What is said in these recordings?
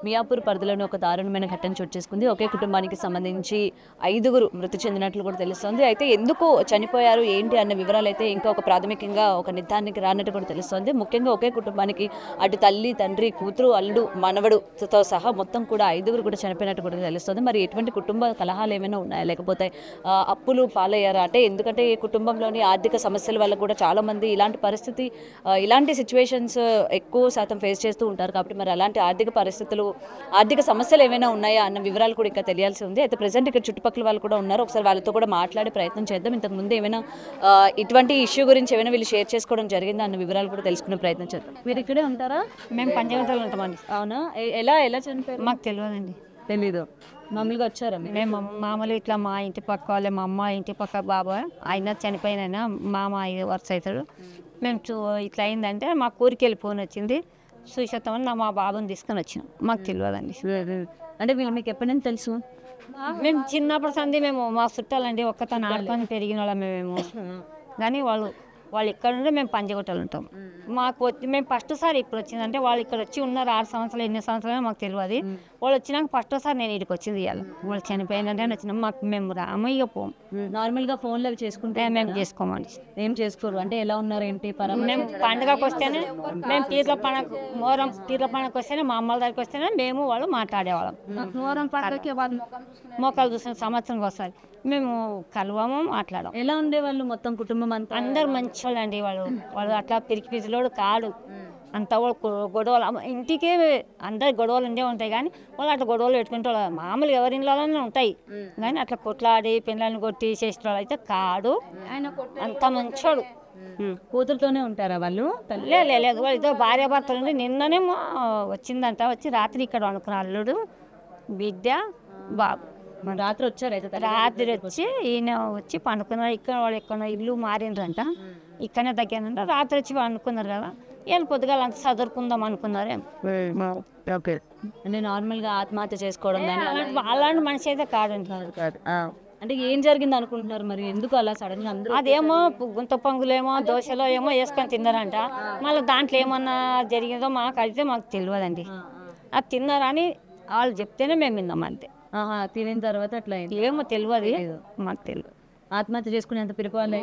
మియాపూర్ పరిధిలోని ఒక దారుణమైన ఘటన చోటు చేసుకుంది. ఒకే కుటుంబానికి సంబంధించి 5గురు మృతి చెందినట్లు కూడా తెలుస్తోంది. అయితే ఎందుకు చనిపోయారు ఏంటి అన్న వివరాలు అయితే ఇంకా ఒక ప్రాథమికంగా ఒక నిర్ధారణకి రానట్టు కూడా తెలుస్తోంది. ముఖ్యంగా ఒకే కుటుంబానికి అటు తల్లి, తండ్రి, కూతురు, అల్లుడు, మనవడుతో సహా మొత్తం కూడా 5గురు కూడా చనిపోయినట్టు కూడా తెలుస్తోంది. మరి ఎటువంటి కుటుంబ కలహాలు ఏమైనా ఉన్నాయా, లేకపోతే అప్పులు పాలయ్యారా? అంటే ఎందుకంటే ఈ కుటుంబంలోని ఆర్థిక సమస్యల వల్ల కూడా చాలా మంది ఇలాంటి పరిస్థితి ఇలాంటి సిచ్యువేషన్స్ ఎక్కువ శాతం ఫేస్ చేస్తూ ఉంటారు. కాబట్టి మరి అలాంటి ఆర్థిక సమస్యలు ఏమైనా ఉన్నాయా అన్న వివరాలు కూడా ఇంకా తెలియాల్సి ఉంది. అయితే ప్రజెంట్ ఇక్కడ చుట్టుపక్కల వాళ్ళు కూడా ఉన్నారు. ఒకసారి వాళ్ళతో కూడా మాట్లాడే ప్రయత్నం చేద్దాం. ఇంతకు ముందు ఏమైనా ఇటువంటి ఇష్యూ గురించి ఏమైనా వీళ్ళు షేర్ చేసుకోవడం జరిగిందా అన్న వివరాలు కూడా తెలుసుకునే ప్రయత్నం చేద్దాం. మీరు ఇక్కడే ఉంటారా? మేము పంచగంటలు ఉంటామండి. అవునా? ఎలా చనిపోయారు? మాకు తెలియదండి. తెలీదు. మామూలుగా వచ్చారా? మేము మామూలు ఇట్లా మా ఇంటి పక్క వాళ్ళే, మా అమ్మ ఇంటి పక్క బాబాయ్ ఆయన చనిపోయిన మామ 5 వరుస అవుతాడు. మేము ఇట్లా అయిందంటే మా ఊరికి వెళ్ళి ఫోన్ వచ్చింది. చూసేస్తామని మా బాబుని తీసుకొని వచ్చినాం. మాకు తెలియదండి. అంటే వీళ్ళు మీకు ఎప్పటి నుంచి తెలుసు? మేము చిన్నప్పుడు సంది మేము మా చుట్టాలండి, ఒక్కతను ఆడుకొని పెరిగిన వాళ్ళం మేము. కానీ వాళ్ళు ఇక్కడ ఉంటే మేము పంచగొట్టలు ఉంటాం. మాకు మేము ఫస్ట్ సారి ఇప్పుడు వచ్చిందంటే వాళ్ళు ఇక్కడ వచ్చి ఉన్నారు 6 సంవత్సరాలు, ఎన్ని సంవత్సరాలు మాకు తెలియదు. వాళ్ళు వచ్చినాక ఫస్ట్ సారి నేను ఇక్కడికి వచ్చింది. ఇవాళ వాళ్ళు చనిపోయిందంటే వచ్చినాం. మేము రాము, ఇక పోం. నార్మల్గా ఫోన్లో చేసుకుంటే మేము చేసుకోమండి. ఏం చేసుకోరు? అంటే ఎలా ఉన్నారు ఏంటి? మేము పండుగకు వస్తేనే, మేము పీర్ల పండుగ మోరం పీర్ల పండుగకు వస్తేనే, మా అమ్మల దగ్గరికి వస్తేనే మేము వాళ్ళు మాట్లాడేవాళ్ళం. మోరం పండుగకి వాళ్ళు మోకాలు చూసిన సంవత్సరంకి వస్తారు. మేము కలవము, మాట్లాడము. ఎలా ఉండేవాళ్ళు మొత్తం కుటుంబం అంతా? అందరు మంచి వాళ్ళు అండి. వాళ్ళు అట్లా పిరికిపిసిలోడు కాడు. అంతా వాళ్ళు గొడవలు ఇంటికే అందరు గొడవలు ఉండే ఉంటాయి. కానీ వాళ్ళు అట్లా గొడవలు పెట్టుకుంటే మామూలుగా ఎవరి ఇంట్లోనే ఉంటాయి. కానీ అట్లా కొట్లాడి పిల్లల్ని కొట్టి చేసిన వాళ్ళు అయితే కాడు. ఆయన అంత మంచోడు. కూతురుతోనే ఉంటారా వాళ్ళు? లేదు, వాళ్ళు ఇద్దరు భార్య భర్తలు ఉండి నిన్ననే వచ్చిందంట. వచ్చి రాత్రి ఇక్కడ అనుకున్న అల్లుడు, బిడ్డ, బాబు రాత్రి వచ్చారు. అయితే రాత్రి వచ్చి ఈయన వచ్చి పండుకున్నారు. ఇక్కడ వాళ్ళు ఎక్కడ ఇల్లు మారిండ్రంట, ఇక్కడనే తగ్గానంట. రాత్రి వచ్చి పండుకున్నారు కదా, వీళ్ళు పొద్దుగాల అంతా చదువుకుందాం అనుకున్నారే. అంటే నార్మల్గా ఆత్మహత్య చేసుకోవడం అలాంటి మనిషి అయితే కాదండి. అంటే ఏం జరిగింది అనుకుంటున్నారు మరి? ఎందుకు అలా సడన్ గా? అదేమో గుంత పొంగులేమో దోశలో ఏమో వేసుకొని తిన్నారంట. మళ్ళీ దాంట్లో ఏమన్నా జరిగిందో మాకు అయితే మాకు తెలియదండి. అది తిన్నారని వాళ్ళు చెప్తేనే మేము విన్నాం అంతే. తినిన తర్వాత అట్లా ఏమో తెలియదు, మాకు తెలియదు. ఆత్మహత్య చేసుకునేంత పిరిపాలు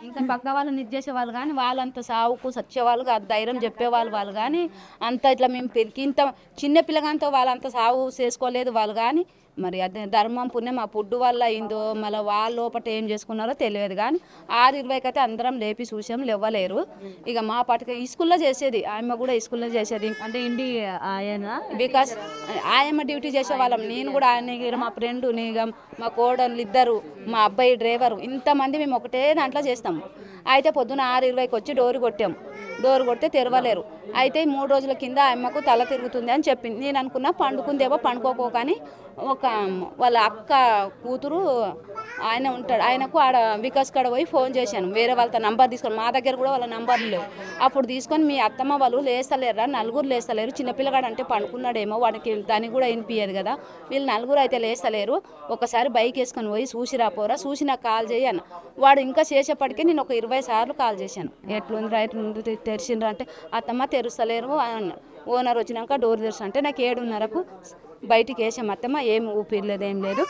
ఇంకా పక్క వాళ్ళని ఇది చేసేవాళ్ళు కానీ వాళ్ళంత సావుకు సచ్చేవాళ్ళు కాదు, ధైర్యం చెప్పేవాళ్ళు కానీ అంత ఇట్లా మేము పెరిగి ఇంత చిన్న పిల్లగాంతో వాళ్ళంత సావు చేసుకోలేదు వాళ్ళు. కానీ మరి అదే ధర్మం పుణ్యం ఆ పుడ్డు వల్ల అయిందో మళ్ళీ వాళ్ళ లోపల ఏం చేసుకున్నారో తెలియదు. కానీ 6:20కి అయితే అందరం లేపి చూసాం, లేవలేరు. ఇక మా పాటికి ఈ స్కూల్లో చేసేది, ఆయమ్మ కూడా ఈ స్కూల్లో చేసేది. అంటే ఏంటి ఆయన బికాస్ ఆయమ్మ డ్యూటీ చేసేవాళ్ళం, నేను కూడా ఆయన, మా ఫ్రెండ్, మా కోడళ్ళు ఇద్దరు, మా అబ్బాయి డ్రైవరు, ఇంతమంది మేము ఒకటే దాంట్లో చేస్తాము. అయితే పొద్దున 6:20కి వచ్చి డోర్ కొట్టాము. డోర్ కొడితే తెరవలేరు. అయితే 3 రోజుల కింద అమ్మకు తల తిరుగుతుంది అని చెప్పింది. నేను అనుకున్నా పండుకుందేమో, పండుకోకని ఒక వాళ్ళ అక్క కూతురు ఆయన ఉంటాడు, ఆయనకు ఆడ వికాస్ కాడ పోయి ఫోన్ చేశాను. వేరే వాళ్ళతో నంబర్ తీసుకొని, మా దగ్గర కూడా వాళ్ళ నంబర్లు లేవు. అప్పుడు తీసుకొని మీ అత్తమ్మ వాళ్ళు లేస్తలేరా, 4 లేస్తలేరు, చిన్నపిల్లగాడు అంటే పండుకున్నాడేమో, వాడికి దానికి కూడా వినిపించదు కదా, వీళ్ళు 4 అయితే లేస్తలేరు, ఒకసారి బైక్ వేసుకొని పోయి చూసిరా పోరా, చూసి నాకు కాల్ చేయను. వాడు ఇంకా చేసేప్పటికీ నేను ఒక 20 సార్లు కాల్ చేశాను. ఎట్లుంది రైట్ తెరిచిండ్రు అంటే అత్తమ్మ తెరుస్తలేరు అన్న. ఓనర్ వచ్చినాక డోర్ తెరుసు అంటే నాకు 7:30కు బయటికి వేసాం. అత్తమ్మ ఏం ఊపిరలేదు, ఏం లేదు,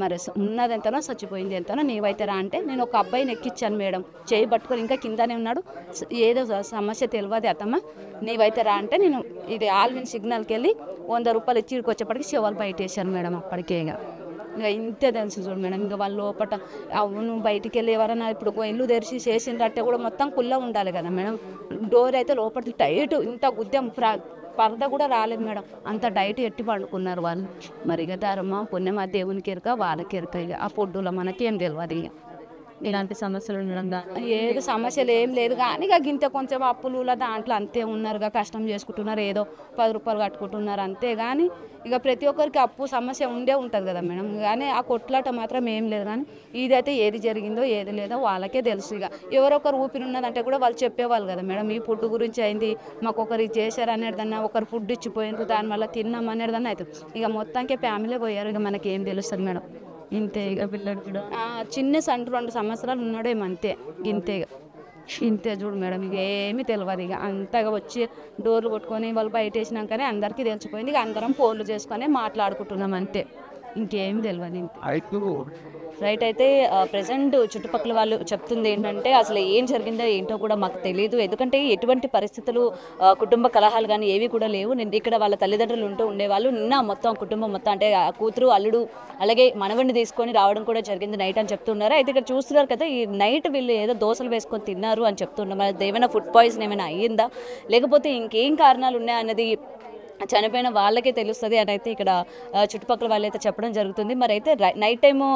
మరి ఉన్నది ఎంతనో చచ్చిపోయింది ఎంతనో, నీవైతే రా అంటే నేను ఒక అబ్బాయిని ఎక్కించాను మేడం, చేయి పట్టుకొని ఇంకా కిందనే ఉన్నాడు, ఏదో సమస్య తెలియదు అత్తమ్మ, నీవైతే రా అంటే నేను ఇది ఆల్విన్ సిగ్నల్కి వెళ్ళి 100 రూపాయలు ఇచ్చి ఇక్కడికి వచ్చేప్పటికి శివాలు బయట వేసాను మేడం. అప్పటికే ఇంకా ఇంతే తెలుసు చూడు మేడం. ఇంకా వాళ్ళ లోపల అవును బయటికి వెళ్ళి ఎవరైనా ఇప్పుడు ఇల్లు తెరిచి చేసిందంటే కూడా మొత్తం కుల్ల ఉండాలి కదా మేడం. డోర్ అయితే లోపల టైట్, ఇంత గుద్దెం పరద కూడా రాలేదు మేడం, అంత డైట్ ఎట్టి పండుకున్నారు వాళ్ళు. మరి ఇక ధర్మం పుణ్యం ఆ దేవునికి ఎరక వాళ్ళకి ఎరక. ఇక ఆ ఫుడ్లో మనకేం తెలియదు. ఇక ఇలాంటి సమస్యలు ఉండడం ఏదో సమస్యలు ఏం లేదు. కానీ ఇక గింత కొంచెం అప్పులు దాంట్లో అంతే ఉన్నారుగా, కష్టం చేసుకుంటున్నారు, ఏదో 10 రూపాయలు కట్టుకుంటున్నారు అంతే. కానీ ఇక ప్రతి ఒక్కరికి అప్పు సమస్య ఉండే ఉంటుంది కదా మేడం. కానీ ఆ కొట్లాట మాత్రం ఏం లేదు. కానీ ఇదైతే ఏది జరిగిందో ఏది లేదో వాళ్ళకే తెలుసు. ఇక ఎవరొకరు ఊపిరి ఉన్నదంటే కూడా వాళ్ళు చెప్పేవాళ్ళు కదా మేడం, ఈ ఫుడ్ గురించి అయింది, మాకు ఒకరు చేశారు అనేదన్నా, ఒకరు ఫుడ్ ఇచ్చిపోయింది దానివల్ల తిన్నాం అనేదన్నా అయితే ఇక మొత్తానికి ఫ్యామిలీ పోయారు. ఇక మనకి ఏం తెలుస్తుంది మేడం. ఇంతే. ఇక పిల్లడు కూడా చిన్న 2 సంవత్సరాలు ఉన్నాడేమో అంతే, ఇంతే. ఇంతే చూడు మేడం, ఇక ఏమీ తెలియదు. ఇక అంతగా వచ్చి డోర్లు కొట్టుకొని వాళ్ళు బయట వేసినాకనే అందరికీ తెలిసిపోయింది. ఇక అందరం ఫోన్లు చేసుకొని మాట్లాడుకుంటున్నాం అంతే, ఇంకేం తెలియదు ఇంతే. రైట్. అయితే ప్రజెంట్ చుట్టుపక్కల వాళ్ళు చెప్తుంది ఏంటంటే అసలు ఏం జరిగిందో ఏంటో కూడా మాకు తెలియదు. ఎందుకంటే ఎటువంటి పరిస్థితులు కుటుంబ కలహాలు కానీ ఏవి కూడా లేవు. నేను ఇక్కడ వాళ్ళ తల్లిదండ్రులు ఉంటూ ఉండేవాళ్ళు. నిన్న మొత్తం కుటుంబం మొత్తం అంటే కూతురు అల్లుడు అలాగే మనవడిని తీసుకొని రావడం కూడా జరిగింది నైట్ అని చెప్తున్నారు. అయితే ఇక్కడ చూస్తున్నారు కదా, ఈ నైట్ వీళ్ళు ఏదో దోశలు వేసుకొని తిన్నారు అని చెప్తున్నారు. మరి ఏమైనా ఫుడ్ పాయిజన్ ఏమైనా అయ్యిందా లేకపోతే ఇంకేం కారణాలు ఉన్నాయా అన్నది చనిపోయిన వాళ్ళకే తెలుస్తుంది అని అయితే ఇక్కడ చుట్టుపక్కల వాళ్ళైతే చెప్పడం జరుగుతుంది. మరి అయితే నైట్ టైము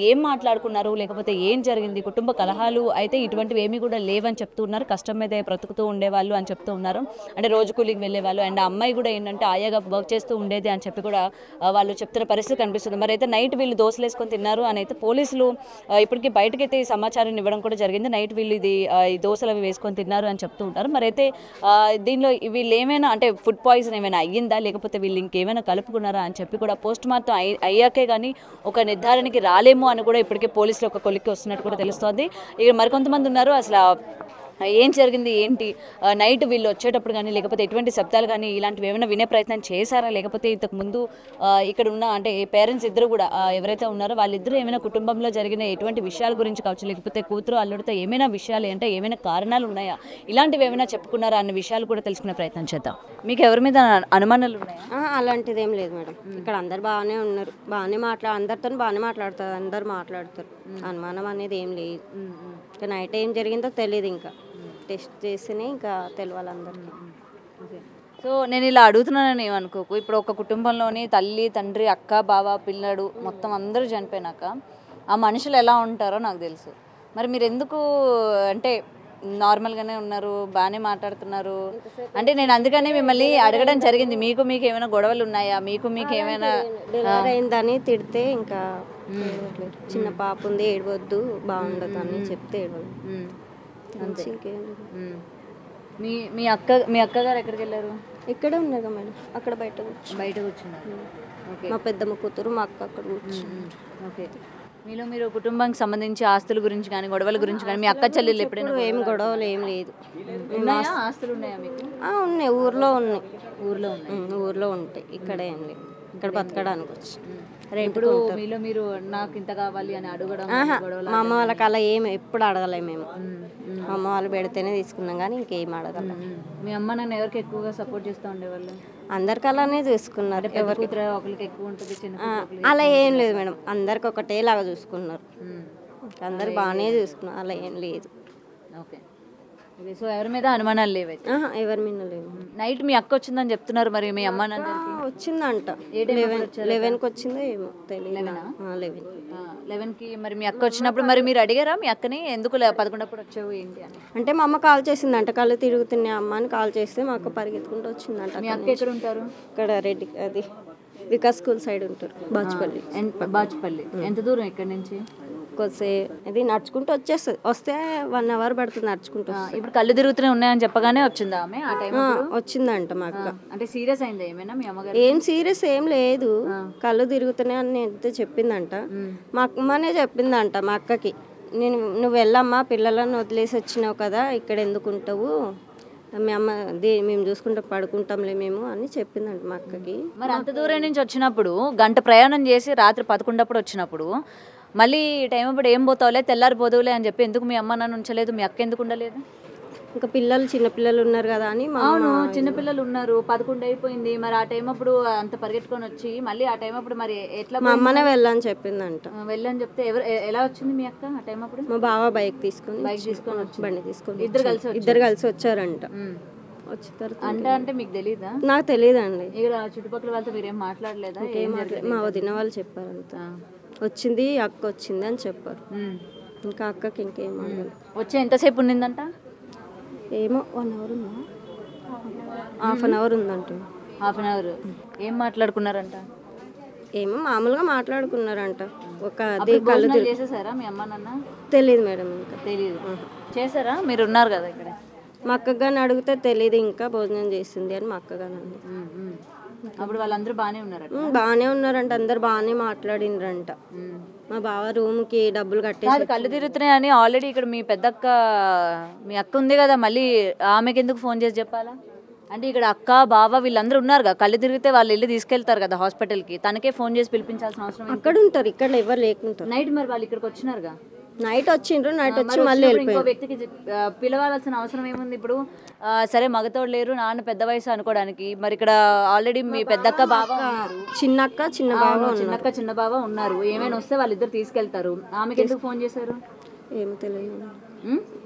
ఏం మాట్లాడుకున్నారు లేకపోతే ఏం జరిగింది, కుటుంబ కలహాలు అయితే ఇటువంటివి ఏమీ కూడా లేవని చెప్తున్నారు. కష్టం మీద బ్రతుకుతూ ఉండేవాళ్ళు అని చెప్తూ ఉన్నారు. అంటే రోజు కూలికి వెళ్ళేవాళ్ళు. అండ్ అమ్మాయి కూడా ఏంటంటే ఆయాగా వర్క్ చేస్తూ ఉండేది అని చెప్పి కూడా వాళ్ళు చెప్తున్న పరిస్థితి కనిపిస్తుంది. మరి అయితే నైట్ వీళ్ళు దోశలు వేసుకొని తిన్నారు అని అయితే పోలీసులు ఇప్పటికీ బయటకైతే ఈ సమాచారం ఇవ్వడం కూడా జరిగింది. నైట్ వీళ్ళు ఈ దోశలు అవి వేసుకొని తిన్నారు అని చెప్తూ ఉంటారు. మరి అయితే దీనిలో వీళ్ళు ఏమైనా అంటే ఫుడ్ పాయిజన్ ఏమైనా అయ్యిందా లేకపోతే వీళ్ళు ఇంకేమైనా కలుపుకున్నారా అని చెప్పి కూడా పోస్ట్ మార్టం అయ్యాకే కానీ ఒక నిర్ధారణకి రాలేమో అని కూడా ఇప్పటికే పోలీసులు ఒక కొలిక్కి వస్తున్నట్టు కూడా తెలుస్తోంది. ఇక మరికొంతమంది ఉన్నారు. అసలు ఏం జరిగింది ఏంటి, నైట్ వీళ్ళు వచ్చేటప్పుడు కానీ లేకపోతే ఎటువంటి శబ్దాలు కానీ ఇలాంటివి ఏమైనా వినే ప్రయత్నం చేశారా లేకపోతే ఇంతకుముందు ఇక్కడ ఉన్న అంటే పేరెంట్స్ ఇద్దరు కూడా ఎవరైతే ఉన్నారో వాళ్ళిద్దరూ ఏమైనా కుటుంబంలో జరిగిన ఎటువంటి విషయాల గురించి కావచ్చు లేకపోతే కూతురు అల్లుడితో ఏమైనా విషయాలు అంటే ఏమైనా కారణాలు ఉన్నాయా ఇలాంటివి ఏమైనా చెప్పుకున్నారా అన్న విషయాలు కూడా తెలుసుకునే ప్రయత్నం చేద్దాం. మీకు ఎవరి మీద అనుమానాలు ఉన్నాయా? అలాంటిది ఏం లేదు మేడం. ఇక్కడ అందరు బాగానే ఉన్నారు, బాగానే అందరితో బాగానే మాట్లాడతారు, అందరు మాట్లాడతారు. అనుమానం అనేది ఏం లేదు. ఇంకా నైట్ ఏం జరిగిందో తెలియదు, ఇంకా టెస్ట్ చేస్తేనే ఇంకా తెలియాలి అందరికీ. సో నేను ఇలా అడుగుతున్నానని ఏమనుకోకు. ఇప్పుడు ఒక కుటుంబంలోని తల్లి తండ్రి అక్క బావ పిల్లడు మొత్తం అందరూ చనిపోయినాక ఆ మనుషులు ఎలా ఉంటారో నాకు తెలుసు. మరి మీరు ఎందుకు అంటే నార్మల్గానే ఉన్నారు, బాగానే మాట్లాడుతున్నారు అంటే నేను అందుకనే మిమ్మల్ని అడగడం జరిగింది. మీకు ఏమైనా గొడవలు ఉన్నాయా, మీకు ఏమైనా డెలివరీ అయిందని తిడితే ఇంకా చిన్న పాప ఉంది ఏడవద్దు బాగుండదు అని చెప్తే ఏడవద్దు. ఇంకేం మీ అక్కగారు ఎక్కడికి వెళ్ళారు? ఇక్కడే ఉన్నారు మేడం, అక్కడ బయట కూర్చున్నారు. మా పెద్దమ్మ కూతురు మా అక్క అక్కడ కూర్చున్నారు. ఓకే. మీరు కుటుంబానికి సంబంధించి ఆస్తుల గురించి కానీ గొడవల గురించి కానీ మీ అక్క చెల్లెళ్ళు ఎప్పుడైనా ఏం గొడవలు ఏం లేదు. ఆస్తులు ఉన్నాయా మీకు? ఉన్నాయి, ఊర్లో ఉన్నాయి. ఊర్లో ఉంటాయి, ఇక్కడ ఏం లేవు. ఇక్కడ బతకడానికి వచ్చి ఇప్పుడు మీరు నాకు ఇంత కావాలి అని అడగడం మా అమ్మ వాళ్ళకి అలా ఏమి ఎప్పుడు అడగలేము మేము. మా అమ్మ వాళ్ళు పెడితేనే తీసుకున్నాం కానీ ఇంకేం అడగలేం. మీ అమ్మ నన్ను ఎవరికి ఎక్కువగా సపోర్ట్ చేస్తూ ఉండేవాళ్ళు? అందరికి అలానే చూసుకున్నారు. ఎవరికి ఒకరికి ఎక్కువ ఉంటుంది, అలా ఏం లేదు మేడం, అందరికి ఒకటేలాగా చూసుకున్నారు. అందరు బాగానే చూసుకున్నారు, అలా ఏం లేదు. ఓకే. సో ఎవరి మీద అనుమానాలు లేవు? ఎవరి మీద లేవు. నైట్ మీ అక్క వచ్చిందని చెప్తున్నారు, మరి మీ అమ్మ వచ్చిందంట 11కి వచ్చిందో ఏమో తెలియదు. 11కి మరి మీ అక్క వచ్చినప్పుడు మరి మీరు అడిగారా మీ అక్కని ఎందుకు 11 వచ్చావు ఏంటి అని? అంటే మా అమ్మ కాల్ చేసిందంట, కళ్ళు తిరుగుతున్నాయి అమ్మ అని కాల్ చేస్తే మా అక్క పరిగెత్తుకుంటూ వచ్చిందంట. మీ అక్క ఎక్కడ ఉంటారు? ఇక్కడ రెడ్డి అది వికాస్ స్కూల్ సైడ్ ఉంటారు, బాచుపల్లి. ఎంత దూరం ఇక్కడ నుంచి? ఇది నడుచుకుంటూ వస్తే 1 అవర్ పడుతుంది నడుచుకుంటూ. ఇప్పుడు కళ్ళు తిరుగుతూనే ఉన్నాయని చెప్పగానే వచ్చిందా ఆమె? ఆ టైం వచ్చిందంట మా అక్క. అంటే సీరియస్ అయిందా ఏమైనా మీ అమ్మగారు? ఏం సీరియస్ ఏం లేదు, కళ్ళు తిరుగుతున్నాయి అని అయితే చెప్పిందంట. మా అమ్మనే చెప్పిందంట మా అక్కకి, నువ్వు వెళ్ళమ్మా పిల్లలను వదిలేసి వచ్చినావు కదా, ఇక్కడ ఎందుకు ఉంటావు, మీ అమ్మ మేము చూసుకుంటూ పడుకుంటాంలే మేము అని చెప్పిందంట మా అక్కకి. మరి అంత దూరం నుంచి వచ్చినప్పుడు గంట ప్రయాణం చేసి రాత్రి 11 వచ్చినప్పుడు మళ్ళీ టైం అప్పుడు ఏం పోతావులే తెల్లారిపోదువులే అని చెప్పి ఎందుకు మీ అమ్మ నన్ను ఉంచలేదు, మీ అక్క ఎందుకు ఉండలేదు? ఇంకా పిల్లలు చిన్నపిల్లలు ఉన్నారు కదా అని. అవును, చిన్నపిల్లలు ఉన్నారు, 11 అయిపోయింది. మరి ఆ టైం అప్పుడు అంత పరిగెట్టుకొని వచ్చి మళ్ళీ ఆ టైం అప్పుడు మరి ఎట్లా? మా అమ్మనే వెళ్ళని చెప్పిందంట. వెళ్ళని చెప్తే ఎలా వచ్చింది మీ అక్క ఆ టైం అప్పుడు? మా బావ బైక్ తీసుకొని బండి తీసుకొని ఇద్దరు కలిసి వచ్చారంట. అంటే మీకు తెలీదా? నాకు తెలియదండి. ఇక్కడ చుట్టుపక్కల వాళ్ళతో మీరేం మాట్లాడలేదా? మా వదిన వాళ్ళు చెప్పారంట, వచ్చింది అక్క వచ్చింది అని చెప్పారు. ఇంకా అక్కకి ఇంకేం వచ్చి ఎంతసేపు ఉండిందంట? ఏమో 1 అవర్ ఉందా, హాఫ్ అన్ అవర్ ఉందంట. Half an hour. ఏం మాట్లాడుకున్నారంట? ఏమో మామూలుగా మాట్లాడుకున్నారంట. ఒక చేసేసారా మీ అమ్మ నాన్న? తెలియదు మేడం, ఇంకా తెలియదు. చేశారా? మీరు ఉన్నారు కదా ఇక్కడ, మా అక్కగాని అడిగితే తెలియదు ఇంకా భోజనం చేసింది అని మా అక్కగాని అంది. అప్పుడు వాళ్ళందరూ బాగానే ఉన్నారు. బాగానే ఉన్నారంట, అందరు బాగానే మాట్లాడినరంట. మా బావ రూమ్కి డబ్బులు కట్టేసి కళ్ళు తిరుగుతున్నాయని ఆల్రెడీ ఇక్కడ మీ పెద్దక్క మీ అక్క ఉంది కదా, మళ్ళీ ఆమెకి ఎందుకు ఫోన్ చేసి చెప్పాలా? అంటే ఇక్కడ అక్క బావ వీళ్ళందరూ ఉన్నారుగా, కళ్ళు తిరిగితే వాళ్ళు ఇల్లు తీసుకెళ్తారు కదా హాస్పిటల్కి, తనకే ఫోన్ చేసి పిలిపించాల్సిన అవసరం ఏంటి? అక్కడ ఉంటారు, ఇక్కడ ఎవరు లేకుంటారు. నైట్ మరి వాళ్ళు ఇక్కడికి వచ్చినారుగా, నైట్ వచ్చిండ్రు, నైట్ వచ్చి మళ్ళీ ఇంకో వ్యక్తికి పిలవాల్సిన అవసరం ఏముంది ఇప్పుడు? సరే మగతోడు లేరు, నాన్న పెద్ద వయసు అనుకోవడానికి, మరి ఇక్కడ ఆల్రెడీ మీ పెద్దక్క బావ ఉన్నారు, చిన్నక్క చిన్న బావ చిన్నక్క చిన్న బావ ఉన్నారు, ఏమైనా వస్తే వాళ్ళిద్దరు తీసుకెళ్తారు. ఆమెకి ఎందుకు ఫోన్ చేశారు? ఏమో తెలియదు.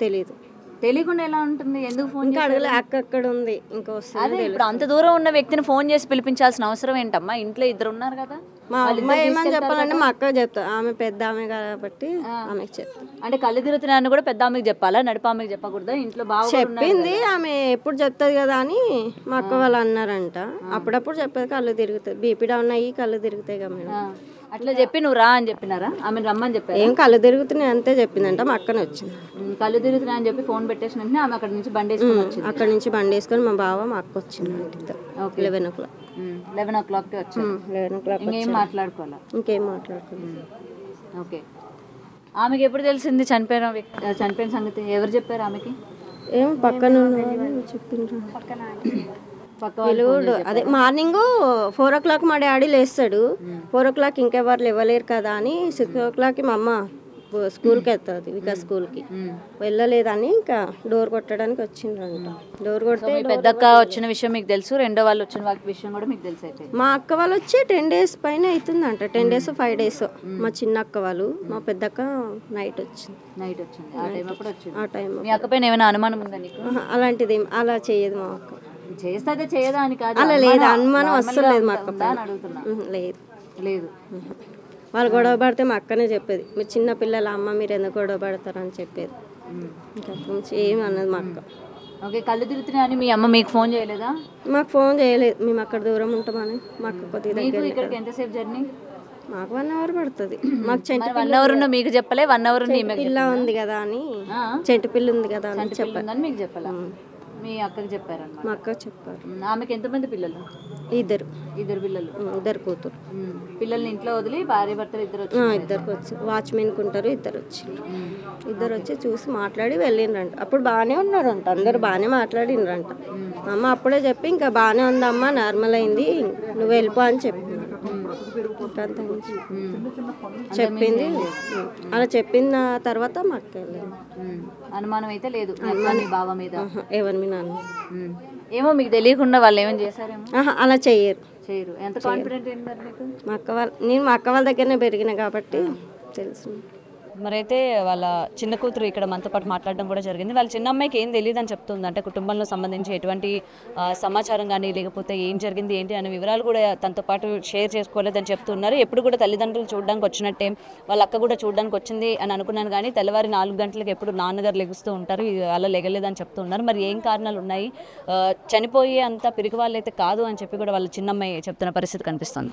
తెలీదు. తెలియకుండా ఎలా ఉంటుంది? ఎందుకు ఫోన్ ఇంకా అడగలే, అక్క అక్కడ ఉంది ఇంకా వస్తుంది. అదే ఇప్పుడు అంత దూరం ఉన్న వ్యక్తిని ఫోన్ చేసి పిలిపించాల్సిన అవసరం ఏంటమ్మా? ఇంట్లో ఇద్దరు ఉన్నారు కదా. మా అమ్మాయి ఏమని చెప్పాలంటే మా అక్క చెప్తా, ఆమె పెద్ద ఆమె కాబట్టి ఆమెకి చెప్తా. అంటే కళ్ళు తిరుగుతున్నాయని కూడా పెద్ద ఆమెకి చెప్పాలా, నడిప ఆమెకి చెప్పకూడదా? ఇంట్లో బాగా చెప్పింది ఆమె, ఎప్పుడు చెప్తుంది కదా అని మా అక్క వాళ్ళు అన్నారంట. అప్పుడప్పుడు చెప్పేది కళ్ళు తిరుగుతాయి, బీపీ డౌన్ అయ్యి కళ్ళు తిరుగుతాయి కదా మేడం. అట్లా చెప్పి నువ్వు రా అని చెప్పినారా? ఆమె రమ్మని చెప్పారు. ఏం కళ్ళు తిరుగుతున్నాయి అంతే చెప్పిందంట. మా అక్కనే వచ్చింది. కళ్ళు తిరుగుతున్నాయి అని చెప్పి ఫోన్ పెట్టేసిన వెంటనే ఆమె అక్కడ నుంచి బండి వేసుకొని వచ్చింది. అక్కడ నుంచి బండి వేసుకొని మా బావ మా అక్క వచ్చింది. 11 o'clock. 11 o'clock వచ్చింది. 11 o'clock ఇంకేం మాట్లాడుకోవాలా? ఇంకేం మాట్లాడుకోలేదు. ఓకే. ఆమెకి ఎప్పుడు తెలిసింది చనిపోయిన సంగతి? ఎవరు చెప్పారు ఆమెకి? ఏం పక్కన చెప్పిండ్రు. పిలువుడు అదే మార్నింగ్ 4 o'clock మా డాడీ లేస్తాడు. 4 o'clock ఇంకెవరు లేవలేరు కదా అని 6 o'clock మా అమ్మ స్కూల్కి వెళ్తుంది, వికాస్ స్కూల్కి. వెళ్ళలేదని ఇంకా డోర్ కొట్టడానికి వచ్చిండ్రంట. డోర్ కొడితే పెద్దక్క వచ్చిన విషయం మీకు తెలుసు, రెండో వాళ్ళు వచ్చిన వాళ్ళ విషయం కూడా మీకు తెలుసు. అయితే మా అక్క వాళ్ళు వచ్చి 10 days పైన అవుతుందంట. 10 days 5 days. మా చిన్న అక్క వాళ్ళు, మా పెద్దక్క నైట్ వచ్చింది. నైట్ వచ్చింది. ఆ టైం అప్పుడు వచ్చింది. ఆ టైం మీ అక్క పైన ఏమైనా అనుమానం ఉందా నీకు? అలాంటిది అలా చేయదు మా అక్క. చేస్తే చేయదా అని కాదు, అలా లేదు, అనుమానం అస్సలు లేదు మా అక్క అని అడుగుతున్నా. లేదు లేదు. వాళ్ళు గొడవ పడితే మా అక్కనే చెప్పేది, మీరు చిన్న పిల్లల అమ్మ మీరు ఎందుకు గొడవ పడతారు అని చెప్పేది. ఇంకా ఏమి అన్నది మా అక్క. ఓకే. కళ్ళు తిరుగుతున్నాయని మీ అమ్మ మీకు ఫోన్ చేయలేదా? మాకు ఫోన్ చేయలేదు, మేము అక్కడ దూరం ఉంటామని. మా అక్క కొద్దిగా దగ్గర. ఇక్కడికి ఎంతసేపు జర్నీ? మాకు 1 hour పడుతుంది. మాకు చెంటు 1 hour ఉన్న మీకు చెప్పలే? 1 hour పిల్ల ఉంది కదా అని, చెంటు పిల్ల ఉంది కదా అని చెప్పాను. మీకు చెప్పాలా? మీ అక్కకి చెప్పారన్నమాట. మా అక్క చెప్పారు. ఆమెకి ఎంతమంది పిల్లలు? 2 పిల్లలు. 2 కూతురు. పిల్లల్ని ఇంట్లో వదిలి భార్య భర్తలు ఇద్దరు వచ్చి వాచ్మెన్కి ఉంటారు. 2 వచ్చి 2 వచ్చి చూసి మాట్లాడి వెళ్ళిండ్రంట. అప్పుడు బాగానే ఉన్నారంట, అందరు బాగానే మాట్లాడిండ్రంట. అమ్మ అప్పుడే చెప్పి ఇంకా బాగానే ఉందమ్మా, నార్మల్ అయింది, నువ్వు వెళ్ళిపో అని చెప్పింది. చెప్పింది. అలా చెప్పిన తర్వాత మా అక్క వెళ్ళింది. అనుమానం అయితే లేదు బావ మీద, ఎవరి మీద నాన్న. ఏమో మీకు తెలియకుండా వాళ్ళు ఏమైనా చేశారేమో. అలా చేయరు. ఎంత కాన్ఫిడెంట్ ఏంటి మీకు? నేను మా అక్క వాళ్ళ దగ్గరనే పెరిగిన కాబట్టి తెలుసు. మరైతే వాళ్ళ చిన్న కూతురు ఇక్కడ మనతో పాటు మాట్లాడడం కూడా జరిగింది. వాళ్ళ చిన్న అమ్మాయికి ఏం తెలియదు అని చెప్తుంది. అంటే కుటుంబంలో సంబంధించి ఎటువంటి సమాచారం కానీ లేకపోతే ఏం జరిగింది ఏంటి అనే వివరాలు కూడా తనతో పాటు షేర్ చేసుకోలేదని చెప్తున్నారు. ఎప్పుడు కూడా తల్లిదండ్రులు చూడడానికి వచ్చినట్టే వాళ్ళ అక్క కూడా చూడడానికి వచ్చింది అని అనుకున్నాను, కానీ తెల్లవారి 4 గంటలకు ఎప్పుడు నాన్నగారు లెగుస్తూ ఉంటారు, అలా లెగలేదని చెప్తున్నారు. మరి ఏం కారణాలు ఉన్నాయి, చనిపోయే అంత పిరికి వాళ్ళు అయితే కాదు అని చెప్పి కూడా వాళ్ళ చిన్నమ్మాయి చెప్తున్న పరిస్థితి కనిపిస్తుంది.